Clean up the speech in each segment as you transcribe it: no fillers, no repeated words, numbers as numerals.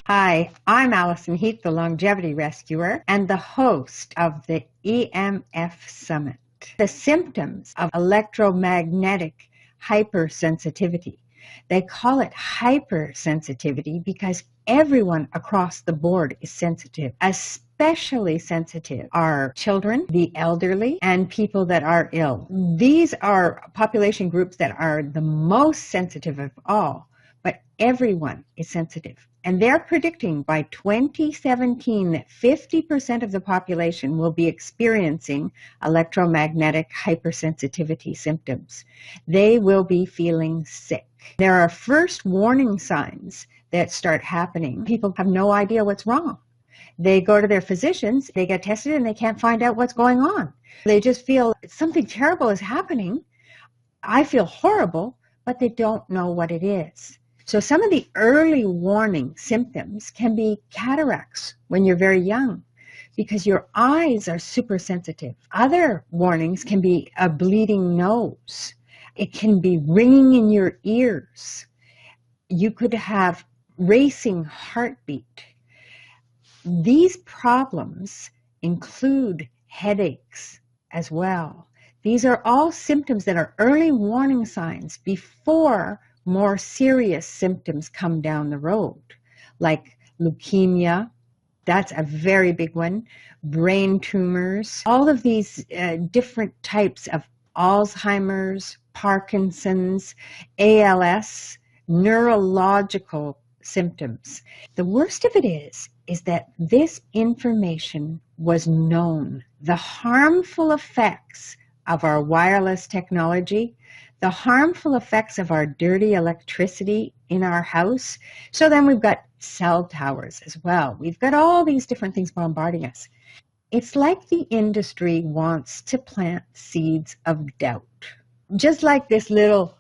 Hi, I'm Alison Heath, the Longevity Rescuer, and the host of the EMF Summit. The symptoms of electromagnetic hypersensitivity. They call it hypersensitivity because everyone across the board is sensitive. Especially sensitive are children, the elderly, and people that are ill. These are population groups that are the most sensitive of all, but everyone is sensitive. And they're predicting by 2017 that 50% of the population will be experiencing electromagnetic hypersensitivity symptoms. They will be feeling sick. There are first warning signs that start happening. People have no idea what's wrong. They go to their physicians, they get tested, and they can't find out what's going on. They just feel something terrible is happening. I feel horrible, but they don't know what it is. So some of the early warning symptoms can be cataracts when you're very young because your eyes are super sensitive. Other warnings can be a bleeding nose. It can be ringing in your ears. You could have racing heartbeat. These problems include headaches as well. These are all symptoms that are early warning signs before more serious symptoms come down the road, like leukemia. That's a very big one. Brain tumors, all of these different types of Alzheimer's, Parkinson's, ALS, neurological symptoms. The worst of it is that this information was known. The harmful effects of our wireless technology, the harmful effects of our dirty electricity in our house. So then we've got cell towers as well. We've got all these different things bombarding us. It's like the industry wants to plant seeds of doubt. Just like this little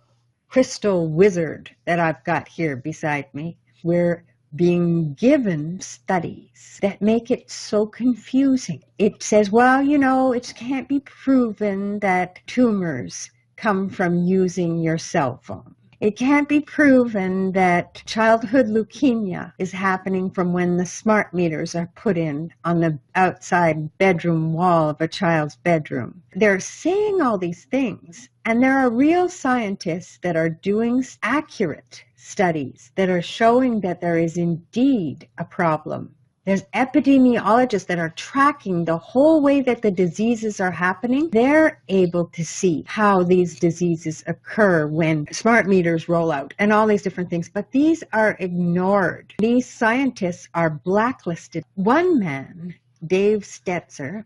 crystal wizard that I've got here beside me. We're being given studies that make it so confusing. It says, well, it can't be proven that tumors come from using your cell phone. It can't be proven that childhood leukemia is happening from when the smart meters are put in on the outside bedroom wall of a child's bedroom. They're saying all these things, and there are real scientists that are doing accurate studies that are showing that there is indeed a problem. There's epidemiologists that are tracking the whole way that the diseases are happening. They're able to see how these diseases occur when smart meters roll out and all these different things. But these are ignored. These scientists are blacklisted. One man, Dave Stetzer,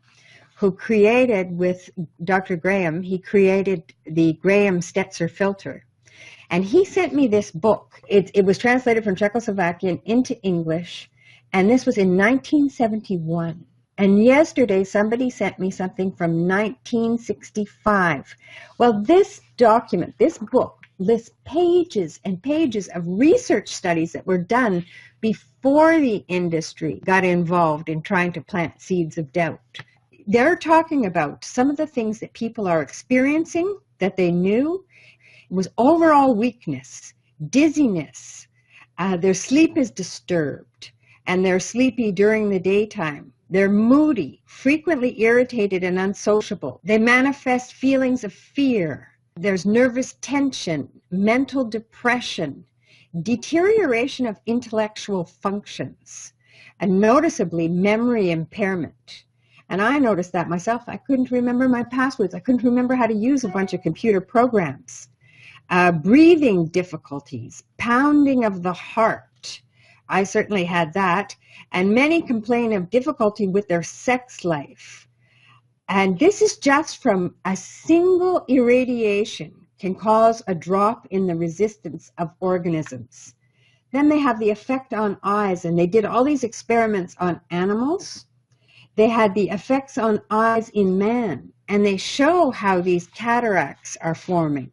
who created with Dr. Graham, he created the Graham-Stetzer filter. And he sent me this book. It was translated from Czechoslovakian into English. And this was in 1971. And yesterday, somebody sent me something from 1965. Well, this document, this book, lists pages and pages of research studies that were done before the industry got involved in trying to plant seeds of doubt. They're talking about some of the things that people are experiencing that they knew. It was overall weakness, dizziness, their sleep is disturbed. And they're sleepy during the daytime. They're moody, frequently irritated and unsociable. They manifest feelings of fear. There's nervous tension, mental depression, deterioration of intellectual functions, and noticeably memory impairment. And I noticed that myself. I couldn't remember my passwords. I couldn't remember how to use a bunch of computer programs. Breathing difficulties, pounding of the heart. I certainly had that, and many complain of difficulty with their sex life. And this is just from a single irradiation can cause a drop in the resistance of organisms. Then they have the effect on eyes, and they did all these experiments on animals. They had the effects on eyes in man, and they show how these cataracts are forming.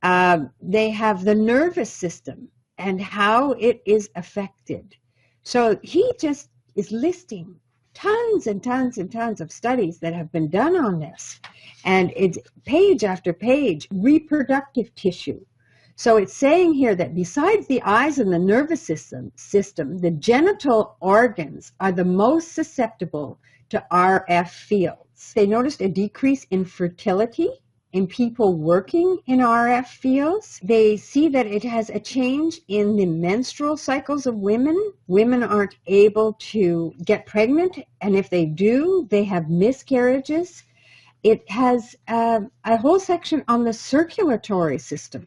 They have the nervous system and how it is affected. So he just is listing tons and tons and tons of studies that have been done on this. And it's page after page, reproductive tissue, So it's saying here that besides the eyes and the nervous system, the genital organs are the most susceptible to RF fields. They noticed a decrease in fertility in people working in RF fields. They see that it has a change in the menstrual cycles of women. Women aren't able to get pregnant, and if they do, they have miscarriages. It has a whole section on the circulatory system.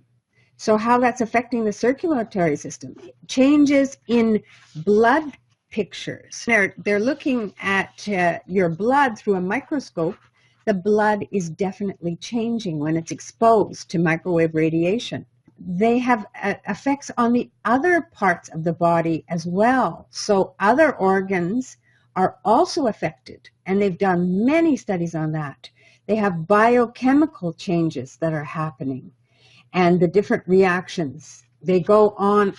So how that's affecting the circulatory system. Changes in blood pictures. They're looking at your blood through a microscope. The blood is definitely changing when it's exposed to microwave radiation. They have effects on the other parts of the body as well. So other organs are also affected, and they've done many studies on that. They have biochemical changes that are happening, and the different reactions. They go on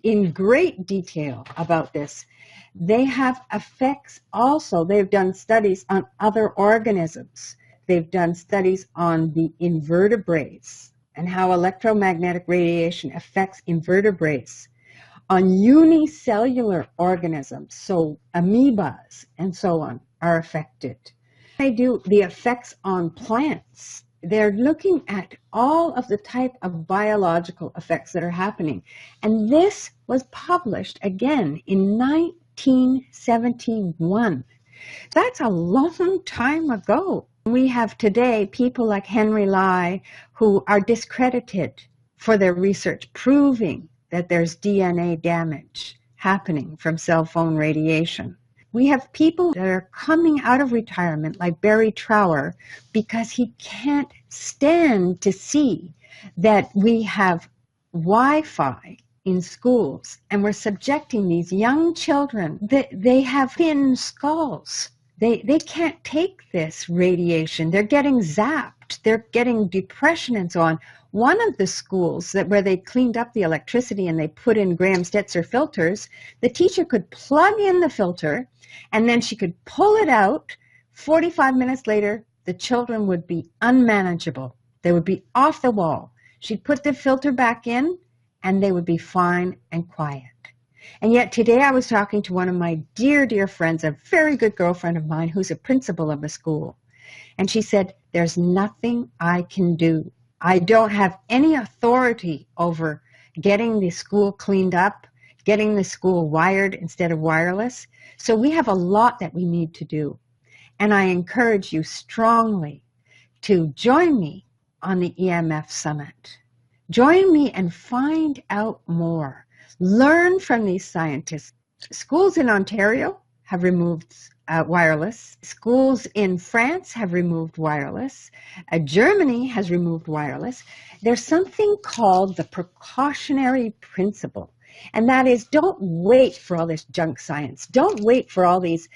in great detail about this. They have effects also. They've done studies on other organisms. They've done studies on the invertebrates and how electromagnetic radiation affects invertebrates, on unicellular organisms, so amoebas and so on are affected. They do the effects on plants. They're looking at all of the type of biological effects that are happening. And this was published again in 1971. That's a long time ago. We have today people like Henry Lai who are discredited for their research, proving that there's DNA damage happening from cell phone radiation. We have people that are coming out of retirement, like Barry Trower, because he can't stand to see that we have Wi-Fi in schools, and we're subjecting these young children. They have thin skulls. They can't take this radiation. They're getting zapped. They're getting depression and so on. One of the schools where they cleaned up the electricity and they put in Graham-Stetzer filters, the teacher could plug in the filter and then she could pull it out. 45 minutes later, the children would be unmanageable. They would be off the wall. She'd put the filter back in and they would be fine and quiet. And yet today I was talking to one of my dear, dear friends, a very good girlfriend of mine who's a principal of a school. And she said, there's nothing I can do. I don't have any authority over getting the school cleaned up, getting the school wired instead of wireless. So we have a lot that we need to do. And I encourage you strongly to join me on the EMF Summit. Join me and find out more. Learn from these scientists. Schools in Ontario have removed wireless. Schools in France have removed wireless. Germany has removed wireless. There's something called the precautionary principle. And that is, don't wait for all this junk science. Don't wait for all these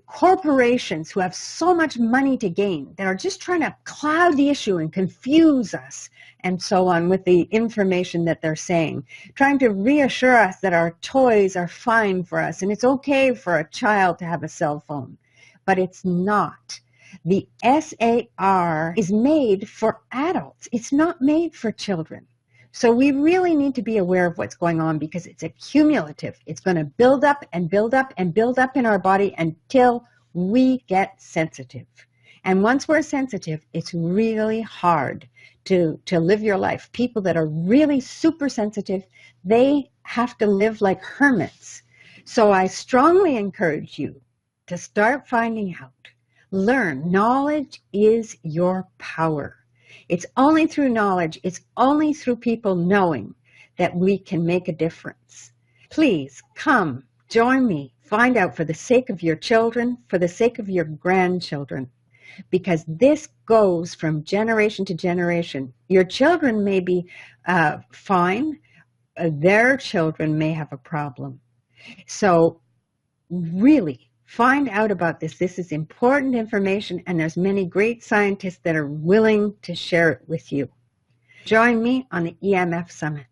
corporations who have so much money to gain that are just trying to cloud the issue and confuse us and so on with the information that they're saying, trying to reassure us that our toys are fine for us and it's okay for a child to have a cell phone. But it's not. The SAR is made for adults. It's not made for children. So we really need to be aware of what's going on because it's accumulative. It's going to build up and build up and build up in our body until we get sensitive. And once we're sensitive, it's really hard to live your life. People that are really super sensitive, they have to live like hermits. So I strongly encourage you to start finding out. Learn. Knowledge is your power. It's only through knowledge, it's only through people knowing that we can make a difference. Please come, join me, find out for the sake of your children, for the sake of your grandchildren, because this goes from generation to generation. Your children may be fine, their children may have a problem. So really, find out about this. This is important information, and there's many great scientists that are willing to share it with you. Join me on the EMF Summit.